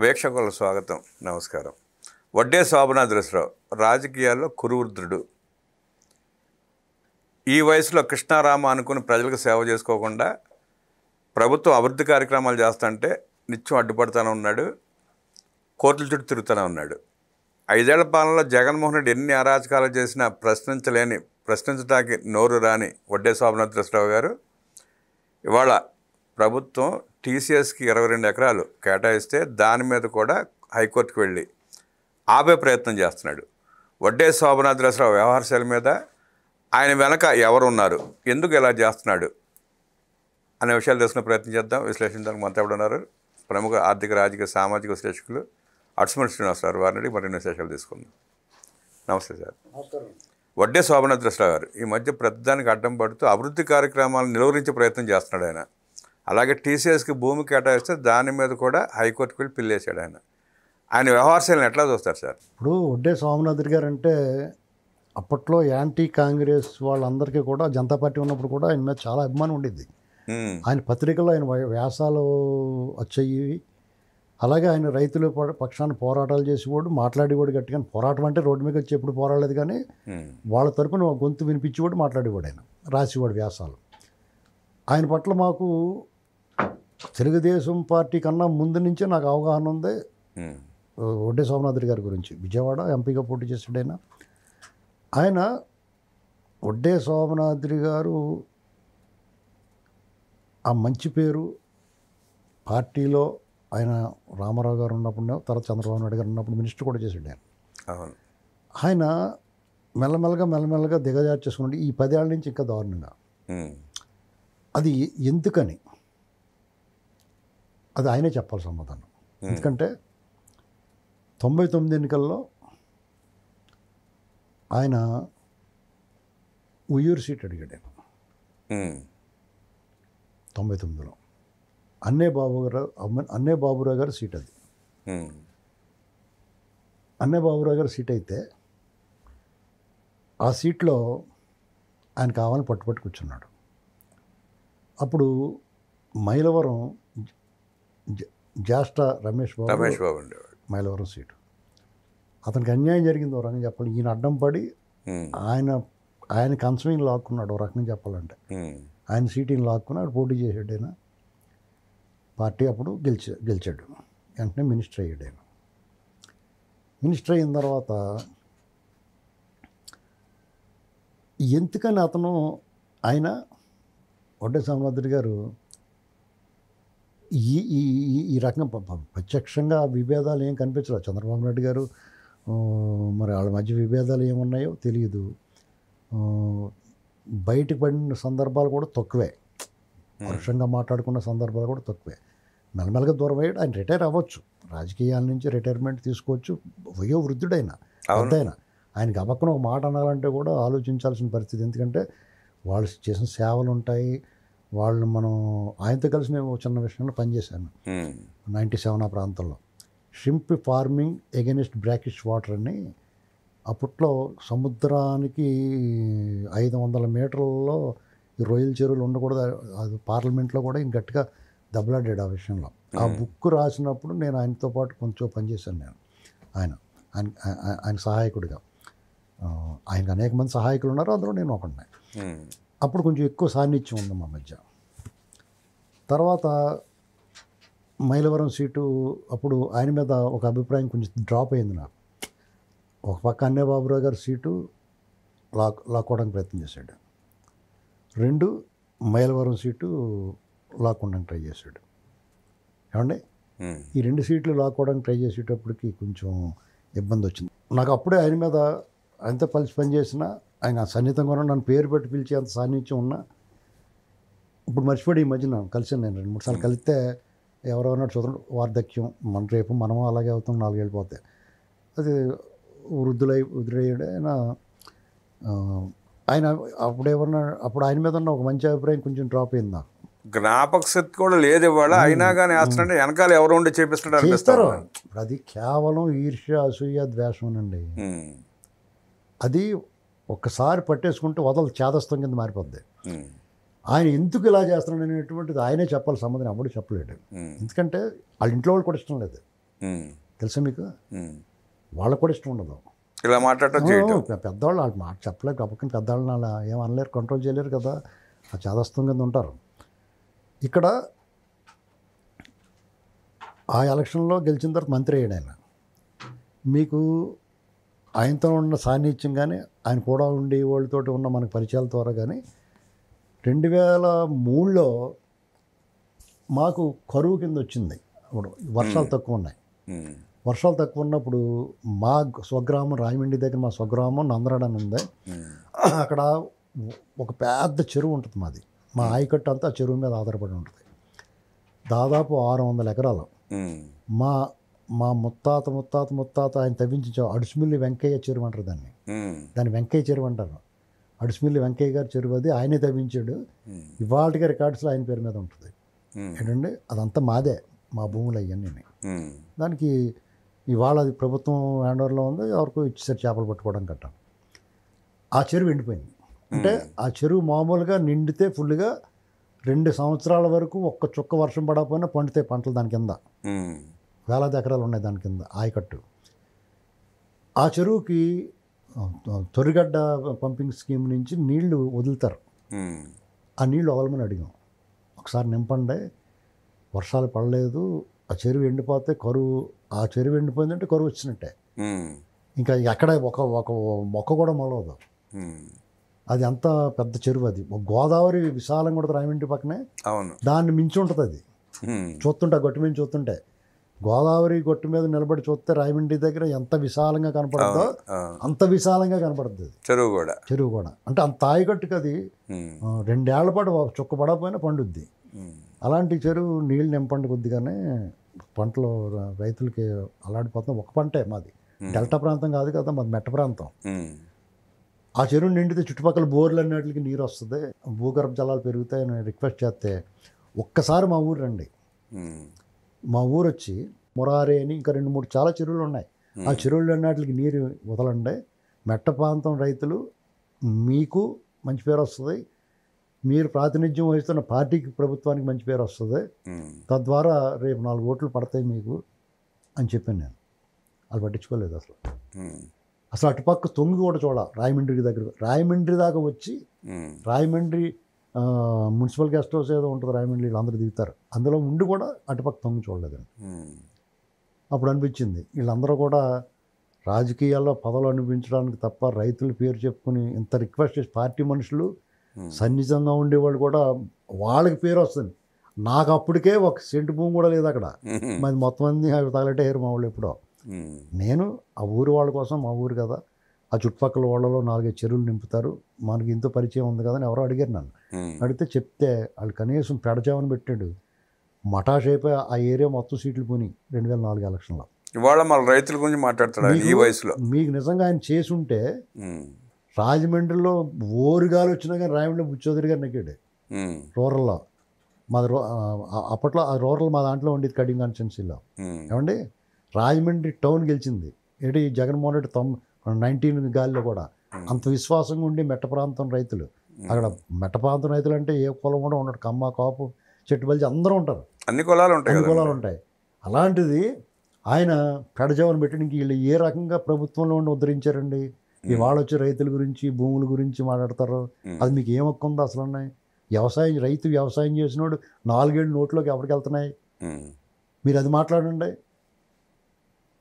వీక్షకులకు స్వాగతం, నమస్కారం. వడ్డే శోభనాద్రిరావు రాజకీయాల్లో కురువృద్ధుడు. ఈ వయసులో కృష్ణారామ అనుకుని ప్రజలకు సేవ చేసుకోకుండా ప్రభుత్వం అభివృద్ధి కార్యక్రమాలు చేస్తుంటే నిత్యం అడ్డుపడుతూనే ఉన్నాడు, కోర్టుల చుట్టూ తిరుగుతూనే ఉన్నాడు. 5 ఏళ్ల పాలనలో జగన్మోహన్ రెడ్డి ఎన్ని అరాచకాలు చేసినా ప్రశ్నించడానికి నోరు రాని వడ్డే శోభనాద్రిరావు గారు ఇవాళ ప్రభుత్వం టీసీఎస్కి 22 ఎకరాలు కేటాయిస్తే దాని మీద కూడా హైకోర్టుకు వెళ్ళి ఆపే ప్రయత్నం చేస్తున్నాడు. వడ్డే శోభనాద్రిరావు వ్యవహారశైలి మీద ఆయన వెనక ఎవరు ఉన్నారు, ఎందుకు ఇలా చేస్తున్నాడు అనే విషయాలు తెలుసుకునే ప్రయత్నం చేద్దాం. విశ్లేషించడానికి మనతో ఎవరు ఉన్నారు? ప్రముఖ ఆర్థిక, రాజకీయ, సామాజిక విశ్లేషకులు అడుసుమల్లి శ్రీనివాస్ గారు. వారిని మరిన్ని విశేషాలు తీసుకుందాం. నమస్తే సార్. వడ్డే శోభనాద్రిరావు గారు ఈ మధ్య ప్రతిదానికి అడ్డం పడుతూ అభివృద్ధి కార్యక్రమాలను నిలువరించే ప్రయత్నం చేస్తున్నాడు ఆయన. అలాగే టీసీఎస్కి భూమి కేటాయిస్తే దాని మీద కూడా హైకోర్టుకు వెళ్ళి పిల్లేశాడు ఆయన. ఆయన వ్యవహారశైలిని ఎట్లా చూస్తారు సార్? ఇప్పుడు వడ్డే శోభనాద్రి గారు అంటే అప్పట్లో యాంటీ కాంగ్రెస్ వాళ్ళందరికీ కూడా జనతా పార్టీ ఉన్నప్పుడు కూడా ఆయన మీద చాలా అభిమానం ఉండేది. ఆయన పత్రికల్లో ఆయన వ్యాసాలు వచ్చాయి. అలాగే ఆయన రైతుల పక్షాన్ని పోరాటాలు చేసేవాడు, మాట్లాడేవాడు గట్టిగా. పోరాటం అంటే రోడ్డు మీద వచ్చి ఎప్పుడు పోరాడలేదు, కానీ వాళ్ళ తరపున గొంతు వినిపించేవాడు, మాట్లాడేవాడు, ఆయన రాసేవాడు వ్యాసాలు. ఆయన పట్ల మాకు తెలుగుదేశం పార్టీ కన్నా ముందు నుంచే నాకు అవగాహన ఉంది వడ్డే శోభనాద్రి గారి గురించి. విజయవాడ ఎంపీగా పోటీ చేసాడు ఆయన. ఆయన వడ్డే శోభనాద్రి గారు ఆ మంచి పేరు పార్టీలో ఆయన రామారావు గారు ఉన్నప్పుడు, తర్వాత చంద్రబాబు నాయుడు గారు ఉన్నప్పుడు మినిస్టర్ కూడా చేసాడు ఆయన. ఆయన మెల్లమెల్లగా దిగజార్చేసుకున్నాడు. ఈ 10 ఏళ్ళ నుంచి ఇంకా దారుణంగా. అది ఎందుకని అది ఆయనే చెప్పాలి సమాధానం. ఎందుకంటే 99 ఎన్నికల్లో ఆయన ఉయ్యూరు సీట్ అడిగాడు ఆయన. 99లో అన్నే బాబురావు గారు సీట్. అది అన్నే బాబురావు గారు సీట్ అయితే ఆ సీట్లో ఆయన కావాలని పట్టుపట్టు కూర్చున్నాడు. అప్పుడు మైలవరం జ్యేష్ఠ రమేష్ బాబు మైలవరం సీటు. అతనికి అన్యాయం జరిగింది ఓ రకంగా చెప్పాలి. ఈయన అడ్డం పడి ఆయన కంచం లాక్కున్నాడు ఓ రకంగా చెప్పాలంటే. ఆయన సీటుని లాక్కున్నాడు, పోటీ చేసాడు ఆయన. పార్టీ అప్పుడు గెలిచాడు. వెంటనే మినిస్టర్ అయ్యాడు ఆయన. మినిస్టర్ అయిన తర్వాత ఎందుకని ఆయన వడ్డే శోభనాద్రి గారు ఈ రకంగా ప్రత్యక్షంగా విభేదాలు ఏం కనిపించలేదు. చంద్రబాబు నాయుడు గారు మరి వాళ్ళ మధ్య విభేదాలు ఏమున్నాయో తెలియదు. బయటకు పడిన సందర్భాలు కూడా తక్కువే, పరుషంగా మాట్లాడుకున్న సందర్భాలు కూడా తక్కువే. మెల్లమెల్లగా దూరం అయ్యాడు. ఆయన రిటైర్ అవ్వచ్చు, రాజకీయాల నుంచి రిటైర్మెంట్ తీసుకోవచ్చు. వయో వృద్ధుడైన పెద్దయినా ఆయన గబక్కన ఒక మాట అనాలంటే కూడా ఆలోచించాల్సిన పరిస్థితి. ఎందుకంటే వాళ్ళు చేసిన సేవలు ఉంటాయి. వాళ్ళు ఆయనతో కలిసి నేను చిన్న విషయంలో పనిచేశాను 97 ఆ ప్రాంతంలో. Shrimp farming against brackish water అని. అప్పట్లో సముద్రానికి 500 మీటర్లలో ఈ రొయ్యల చెరువులు ఉండకూడదు. అది పార్లమెంట్లో కూడా ఇంక గట్టిగా దెబ్బలాడాడు ఆ విషయంలో. ఆ బుక్ రాసినప్పుడు నేను ఆయనతో పాటు కొంచెం పనిచేశాను నేను. ఆయన సహాయకుడిగా. ఆయనకు అనేక మంది సహాయకులు ఉన్నారు, అందులో నేను ఒకడిని. అప్పుడు కొంచెం ఎక్కువ సాన్నిధ్యం ఉంది మా మధ్య. తర్వాత మైలవరం సీటు అప్పుడు ఆయన మీద ఒక అభిప్రాయం కొంచెం డ్రాప్ అయింది నాకు. ఒక పక్క అన్నే బాబురావు గారి సీటు లాక్కోవడానికి ప్రయత్నం చేశాడు. 2 మైలవరం సీటు లాక్కోవడానికి ట్రై చేశాడు. ఏమండి, ఈ 2 సీట్లు లాక్కోవడానికి ట్రై చేసేటప్పటికి కొంచెం ఇబ్బంది వచ్చింది నాకు. అప్పుడే ఆయన మీద ఆయనతో కలిసి పనిచేసిన, ఆయన సన్నిహితంగా ఉన్న, నన్ను పేరు పెట్టి పిలిచి అంత సాన్నిధ్యం ఉన్నా ఇప్పుడు మర్చిపోయి ఈ మధ్యన కలిసాను నేను 2-3 సార్లు. కలిస్తే ఎవరెవరన్నా చూడండి, వార్ధక్యం, రేపు మనము అలాగే అవుతాం, 4 ఏళ్ళు పోతే. అది వృద్ధుడయ్యాడు ఆయన. అప్పుడు ఆయన మీద ఉన్న ఒక మంచి అభిప్రాయం కొంచెం డ్రాప్ అయింది నాకు. జ్ఞాపక శక్తి కూడా లేదు ఇవాళ. అయినా కానీ వేస్తున్నాడు, వెనకాల ఎవరు ఉండి చేపిస్తాడు. అది కేవలం ఈర్ష్య, అసూయ, ద్వేషం అండి. అది ఒక్కసారి పట్టేసుకుంటే వదలు, చేదస్తం కింద మారిపోద్ది. ఆయన ఎందుకు ఇలా చేస్తున్నాడు అనేటువంటిది ఆయనే చెప్పాలి సమాధానం. అప్పుడు చెప్పలేడు. ఎందుకంటే వాళ్ళ ఇంట్లో వాళ్ళు కూడా ఇష్టం లేదు. తెలుసా మీకు? ఉమ్. వాళ్ళకు కూడా ఇష్టం ఉండదు. ఇలా మాట్లాడటం చేయటం. పెద్దవాళ్ళు వాళ్ళు మాట చెప్పలేక గబక్కని పెద్దవాళ్ళని అలా ఏం అనలేరు, కంట్రోల్ చేయలేరు కదా, ఆ చాదస్తం కింద ఉంటారు. ఇక్కడ ఆ ఎలక్షన్లో గెలిచిన తర్వాత మంత్రి అయ్యాడు ఆయన. మీకు ఆయనతో ఉన్న సాన్నిధ్యం కానీ ఆయన కూడా ఉండి వాళ్ళతోటి ఉన్న మనకు పరిచయాల ద్వారా కానీ 2003లో మాకు కరువు కింద వచ్చింది. అప్పుడు వర్షాలు తక్కువ ఉన్నాయి. ఉమ్. వర్షాలు తక్కువ ఉన్నప్పుడు మా స్వగ్రామం రాయమండ్రి దగ్గర మా స్వగ్రామం నందరాడ అని ఉంది. అక్కడ ఒక పెద్ద చెరువు ఉంటుంది మాది. మా ఆయకట్టు అంతా ఆ చెరువు మీద ఆధారపడి ఉంటుంది. దాదాపు 600 ఎకరాలు. మా మా ముత్తాత ఆయన తవ్వించిన అడుసుమిల్లి వెంకయ్య చెరువు అంటారు దాన్ని. దాన్ని వెంకయ్య చెరువు అంటారు. అడుసుమిల్లి వెంకయ్య గారి చెరువు అది, ఆయనే తవ్వించాడు. ఇవాళగా రికార్డ్స్లో ఆయన పేరు మీద ఉంటుంది. ఏంటంటే అదంతా మాదే, మా భూములు అవన్నీ. దానికి ఇవాళ అది ప్రభుత్వం హ్యాండ్ ఓవర్లో ఉంది, ఎవరికో ఇచ్చేసారు చేపలు పట్టుకోవడం గట్ట. ఆ చెరువు ఎండిపోయింది. అంటే ఆ చెరువు మామూలుగా నిండితే ఫుల్గా 2 సంవత్సరాల వరకు ఒక్క చుక్క వర్షం పడకపోయినా పండుతాయి పంటలు దాని కింద. వేలాది ఎకరాలు ఉన్నాయి దాని కింద ఆయకట్టు. ఆ చెరువుకి తొరిగడ్డ పంపింగ్ స్కీమ్ నుంచి నీళ్లు వదులుతారు. ఆ నీళ్లు వదలమని అడిగాం. ఒకసారి నింపండి, వర్షాలు పడలేదు, ఆ చెరువు ఎండిపోతే కరువు, ఆ చెరువు ఎండిపోయిందంటే కరువు వచ్చినట్టే. ఇంకా ఎక్కడ ఒక మొక్క కూడా మొలవదు. అది అంత పెద్ద చెరువు. అది గోదావరి విశాలంగా ఉంటుంది రాయమండ్రి పక్కనే. దాన్ని మించి ఉంటుంది అది. చూస్తుంటే గట్టు మీద చూస్తుంటే గోదావరి గట్టు మీద నిలబడి చూస్తే రాయమండ్రి దగ్గర ఎంత విశాలంగా కనపడుతుందో అంత విశాలంగా కనపడుతుంది చెరువు కూడా. అంటే అంత ఆయకట్టుకు అది 2 ఏళ్ల పాటు చుక్క పడకపోయినా పండుద్ది. అలాంటి చెరువు నీళ్ళు నింపండి కొద్దిగానే పంటలు రైతులకి అలాంటిపోతున్నాం. ఒక పంటే మాది, డెల్టా ప్రాంతం కాదు కదా, మాది మెట్ట ప్రాంతం. ఆ చెరువు నిండితే చుట్టుపక్కల బోర్లు అన్నిటికి నీరు వస్తుంది, భూగర్భ జలాలు పెరుగుతాయని రిక్వెస్ట్ చేస్తే ఒక్కసారి మా ఊరు రండి. మా ఊరు వచ్చి మురారే అని ఇంకా 2-3 చాలా చెరువులు ఉన్నాయి. ఆ చెరువులు అన్నిటికి నీరు వదలండి. మెట్ట ప్రాంతం రైతులు మీకు మంచి పేరు వస్తుంది, మీరు ప్రాతినిధ్యం వహిస్తున్న పార్టీకి ప్రభుత్వానికి మంచి పేరు వస్తుంది, తద్వారా రేపు 4 ఓట్లు పడతాయి మీకు అని చెప్పాను నేను. వాళ్ళు పట్టించుకోలేదు అసలు అటుపక్క తొంగి కూడా చూడ. రాయమండ్రి దగ్గర, రాయమండ్రి దాకా వచ్చి రాయమండ్రి మున్సిపల్ గెస్ట్ హౌస్ ఏదో ఉంటుంది రాయమండ్రి, వీళ్ళందరూ దిగుతారు, అందులో ఉండి కూడా అటుపక్క తొంగి చూడలేదండి. అప్పుడు అనిపించింది వీళ్ళందరూ కూడా రాజకీయాల్లో పదవులు అనిపించడానికి తప్ప రైతుల పేరు చెప్పుకుని ఇంత రిక్వెస్ట్ చేసి పార్టీ మనుషులు సన్నిహితంగా ఉండేవాళ్ళు కూడా వాళ్ళకి పేరు వస్తుంది. నాకు అప్పటికే 1 సెంటు భూమి కూడా లేదు అక్కడ. మరి మొత్తం మంది అవి తగలెట్టారు మా వాళ్ళు ఎప్పుడో. నేను ఆ ఊరు వాళ్ళ కోసం, మా ఊరు కదా, ఆ చుట్టుపక్కల వాళ్ళలో 4-5 చెరువులు నింపుతారు, మనకి ఇంత పరిచయం ఉంది కదా అని ఎవరో అడిగారు నన్ను. అడిగితే చెప్తే వాళ్ళు కనీసం పెడచామని పెట్టాడు. మటాష్ అయిపోయి ఆ ఏరియా మొత్తం సీట్లు పోయి 2004 ఎలక్షన్లో. ఇవాళ మన రైతుల గురించి మాట్లాడుతున్నాడు ఈ వయసులో. మీకు నిజంగా ఆయన చేసి ఉంటే రాజమండ్రిలో ఓరుగాలు వచ్చినా కానీ రాయమండ్రిలో బుచ్చోదరి గారు నెగ్గాడు రూరల్లో. మాది అప్పట్లో ఆ రూరల్ మా దాంట్లో ఉండేది కడింగ్ కాన్స్టిట్యున్సీలో. ఏమండి రాజమండ్రి టౌన్ గెలిచింది ఏంటి జగన్మోహన్ రెడ్డి 19 గాలిలో కూడా. అంత విశ్వాసంగా ఉండి మెట్ట ప్రాంతం రైతులు, అక్కడ మెట్ట ప్రాంతం రైతులు అంటే ఏ కులం కూడా ఉండడు, కమ్మ కాపు చెట్టు బలిచి అందరూ ఉంటారు, అన్ని కులాలు ఉంటాయి. అలాంటిది ఆయన పెడజావని పెట్టి ఇంక వీళ్ళు ఏ రకంగా ప్రభుత్వంలో ఉండి ఉద్ధరించారండి. ఇవాళ వచ్చి రైతుల గురించి భూముల గురించి మాట్లాడతారు. అది మీకు ఏం హక్కు ఉందో అసలు ఉన్నాయి? రైతు వ్యవసాయం చేసినోడు 4 ఏళ్ళు నోట్లోకి ఎవరికి వెళ్తున్నాయి? మీరు అది మాట్లాడండి.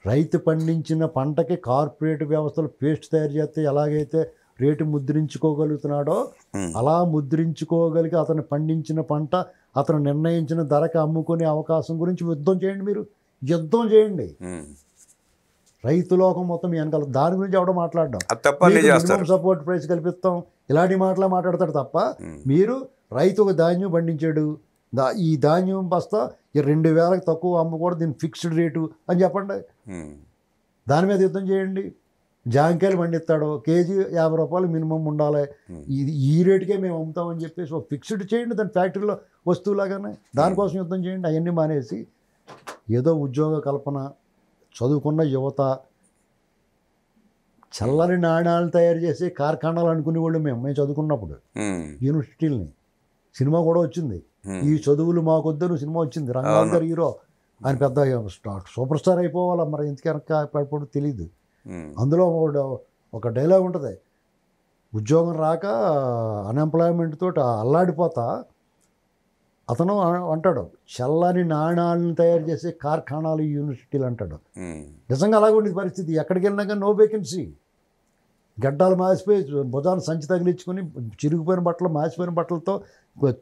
రైతు పండించిన పంటకి కార్పొరేట్ వ్యవస్థలు పేస్ట్ తయారు చేస్తే ఎలాగైతే రేటు ముద్రించుకోగలుగుతున్నాడో అలా ముద్రించుకోగలిగి అతను పండించిన పంట అతను నిర్ణయించిన ధరకు అమ్ముకునే అవకాశం గురించి యుద్ధం చేయండి. మీరు యుద్ధం చేయండి. రైతు లోకం మొత్తం వెనకాల దాని గురించి ఎవడో మాట్లాడడం, సపోర్ట్ ప్రైస్ కల్పిస్తాం, ఇలాంటి మాట్లాడతాడు తప్ప మీరు రైతు ఒక ధాన్యం పండించాడు, ఈ ధాన్యం బస్తా 2000కి తక్కువ అమ్మకూడదు, దీని ఫిక్స్డ్ రేటు అని చెప్పండి. దాని మీద యుద్ధం చేయండి. జాంకాయలు పండిస్తాడు, కేజీ 50 రూపాయలు మినిమం ఉండాలి, ఇది ఈ రేటుకే మేము అమ్ముతామని చెప్పేసి ఒక ఫిక్స్డ్ చేయండి దాని ఫ్యాక్టరీలో వస్తువులాగానే. దానికోసం యుద్ధం చేయండి. అవన్నీ మానేసి ఏదో ఉద్యోగ కల్పన, చదువుకున్న యువత, చల్లని నాణ్యాలు తయారు చేసి కార్ఖానాలు అనుకునేవాళ్ళు మేము చదువుకున్నప్పుడు యూనివర్సిటీలని. సినిమా కూడా వచ్చింది, ఈ చదువులు మాకొద్దు సినిమా వచ్చింది, రంగాంధర్ హీరో, ఆయన పెద్ద సూపర్ స్టార్ అయిపోవాలా, మరి ఎందుకనక పడిపోవడం తెలియదు. అందులో ఒక డైలాగ్ ఉంటుంది, ఉద్యోగం రాక అన్ఎంప్లాయ్మెంట్ తోటి అల్లాడిపోతా అతను అంటాడు, చల్లని నాణాలను తయారు చేసే కార్ఖానాలు యూనివర్సిటీలు అంటాడు. నిజంగా అలాగే ఉండేది పరిస్థితి. ఎక్కడికి వెళ్ళినా కానీ నో వేకెన్సీ. గడ్డాలు మాసిపోయి, భుజాన్ని సంచి తగిలించుకొని, చిరిగిపోయిన బట్టలు, మాసిపోయిన బట్టలతో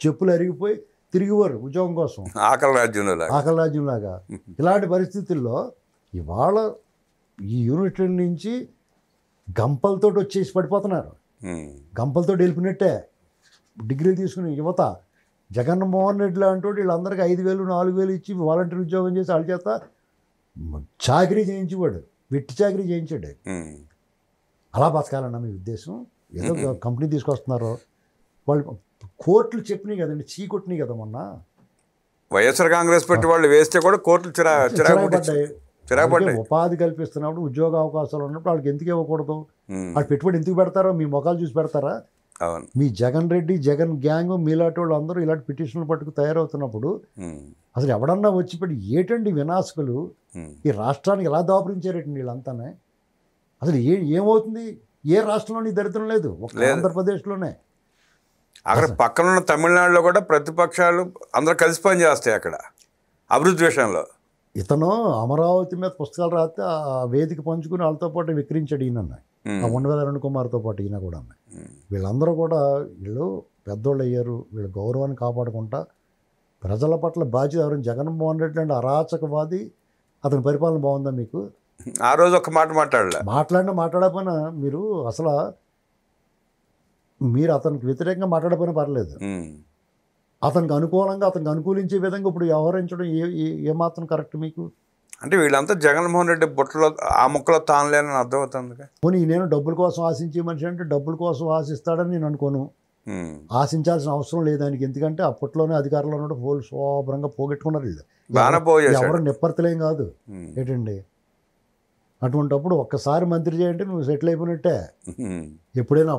చెప్పులు అరిగిపోయి తిరిగివారు ఉద్యోగం కోసం, ఆకలి రాజ్యంలాగా. ఇలాంటి పరిస్థితుల్లో ఇవాళ ఈ యూనివర్సిటీ నుంచి గంపలతో వచ్చేసి పడిపోతున్నారు. గంపలతో వెళ్ళిపోయినట్టే డిగ్రీలు తీసుకుని యువత. జగన్మోహన్ రెడ్డి లాంటి వీళ్ళందరికీ 5,000 4,000 ఇచ్చి వాలంటీర్ ఉద్యోగం చేసి వాళ్ళ చేత చాకరీ చేయించేవాడు, వెట్టి చాకరీ చేయించాడు. అలా బతకాలన్న మీ ఉద్దేశం? ఏదో కంపెనీ తీసుకొస్తున్నారు వాళ్ళు, కోర్టులు చెప్పినాయి కదండి, చీకొట్టినాయి కదా మొన్న. వైఎస్ఆర్ కాంగ్రెస్ పార్టీ వాళ్ళు వేస్తే కూడా కోర్టులు చిరాకుపడ్డాయి. ఉపాధి కల్పిస్తున్నప్పుడు, ఉద్యోగ అవకాశాలు ఉన్నప్పుడు వాళ్ళకి ఎందుకు ఇవ్వకూడదు? వాళ్ళు పెట్టుబడి ఎందుకు పెడతారో మీ ముఖాలు చూసి పెడతారా? మీ జగన్ రెడ్డి, జగన్ గ్యాంగ్, మీలాంటి వాళ్ళు అందరూ ఇలాంటి పిటిషన్లు పట్టుకు తయారవుతున్నప్పుడు అసలు ఎవడన్నా వచ్చి పెట్టి ఏటండి వినాశకులు ఈ రాష్ట్రానికి ఎలా దాపురించారేటండి వీళ్ళంతానే? అసలు ఏమవుతుంది? ఏ రాష్ట్రంలోని దరిద్రం లేదు, ఒక ఆంధ్రప్రదేశ్లోనే. అక్కడ పక్కనున్న తమిళనాడులో కూడా ప్రతిపక్షాలు అందరూ కలిసి పని చేస్తాయి అక్కడ అభివృద్ధి విషయంలో. ఇతను అమరావతి మీద పుస్తకాలు రాస్తే ఆ వేదిక పంచుకుని వాళ్ళతో పాటు విక్రించాడు ఈయన, ఆ ఉండవేల అరుణ్ కుమార్తో పాటు ఈయన కూడా. వీళ్ళందరూ కూడా వీళ్ళు పెద్దోళ్ళు అయ్యారు, వీళ్ళ గౌరవాన్ని కాపాడుకుంటా ప్రజల పట్ల బాధ్యత. ఎవరైనా జగన్మోహన్ రెడ్డి అంటే అరాచకవాది, అతని పరిపాలన బాగుందా మీకు? ఆ రోజు ఒక మాట మాట్లాడకపోయినా మీరు అసలు అతనికి వ్యతిరేకంగా మాట్లాడకపోయినా పర్లేదు, అతనికి అనుకూలంగా, అతనికి అనుకూలించే విధంగా ఇప్పుడు వ్యవహరించడం ఏమాత్రం కరెక్ట్ మీకు? అంటే వీళ్ళంతా జగన్మోహన్ రెడ్డి బుట్టలో ఆ ముక్కలో తానులేనని అర్థమవుతుంది. పోనీ నేను డబ్బుల కోసం ఆశించే మనిషి అంటే డబ్బుల కోసం ఆశిస్తాడని నేను అనుకోను. ఆశించాల్సిన అవసరం లేదు ఆయనకి. ఎందుకంటే అప్పట్లోనే అధికారంలో ఉన్నప్పుడు పోలు శోభరంగా పోగొట్టుకున్నారు వీళ్ళు. ఎవరు నిప్పర్తలేం కాదు ఏంటండి. అటువంటిప్పుడు ఒక్కసారి మంత్రి చేయంటే నువ్వు సెటిల్ అయిపోయినట్టే. ఎప్పుడైనా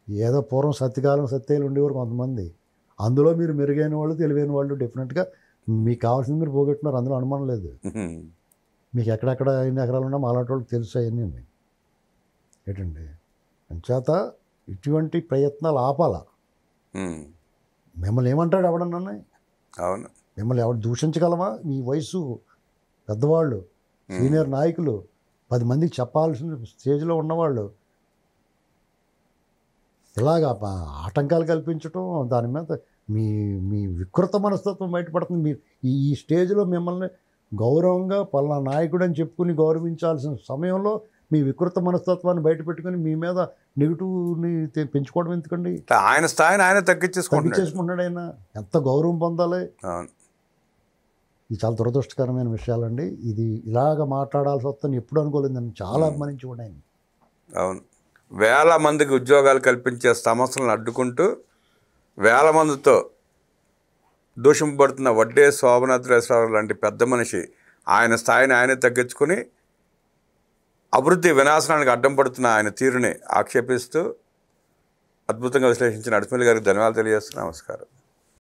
ఏదో పూర్వం సత్యకాలం సత్యాలు ఉండేవారు కొంతమంది. అందులో మీరు మెరుగైన వాళ్ళు, తెలివైన వాళ్ళు డెఫినెట్గా మీకు కావాల్సింది మీరు పోగొట్టున్నారు, అందులో అనుమానం లేదు. మీకు ఎక్కడెక్కడ ఎన్ని ఎకరాలు ఉన్నా అలాంటి వాళ్ళకి తెలుసు అవన్నీ ఏంటండి. అంచేత ఇటువంటి ప్రయత్నాలు ఆపాల. మిమ్మల్ని ఏమంటాడు ఎవడన్నా? అవును, మిమ్మల్ని ఎవరు దూషించగలమా? మీ వయసు పెద్దవాళ్ళు, సీనియర్ నాయకులు, 10 మందికి చెప్పాల్సిన స్టేజ్లో ఉన్నవాళ్ళు ఇలాగా ఆటంకాలు కల్పించటం, దాని మీద మీ వికృత మనస్తత్వం బయటపడుతుంది. మీరు ఈ స్టేజ్లో మిమ్మల్ని గౌరవంగా పలానా నాయకుడు అని చెప్పుకుని గౌరవించాల్సిన సమయంలో మీ వికృత మనస్తత్వాన్ని బయట పెట్టుకుని మీ మీద నెగిటివ్ని పెంచుకోవడం ఎందుకండి? ఆయన స్థాయిని ఆయన తగ్గించేసుకుంటాడు. ఆయన ఎంత గౌరవం పొందాలి? ఇది చాలా దురదృష్టకరమైన విషయాలండి. ఇది ఇలాగ మాట్లాడాల్సి వస్తుందని ఎప్పుడు అనుకోలేదండి. చాలా అభిమానించి కూడా ఆయన. అవును, వేల మందికి ఉద్యోగాలు కల్పించే సమస్యలను అడ్డుకుంటూ వేల మందితో దూషింపబడుతున్న వడ్డే శోభనాథరావు లాంటి పెద్ద మనిషి ఆయన స్థాయిని ఆయనే తగ్గించుకుని అభివృద్ధి వినాశనానికి అడ్డం పడుతున్న ఆయన తీరుని ఆక్షేపిస్తూ అద్భుతంగా విశ్లేషించిన అడిపల్లి గారికి ధన్యవాదాలు తెలియజేస్తున్నాను. నమస్కారం.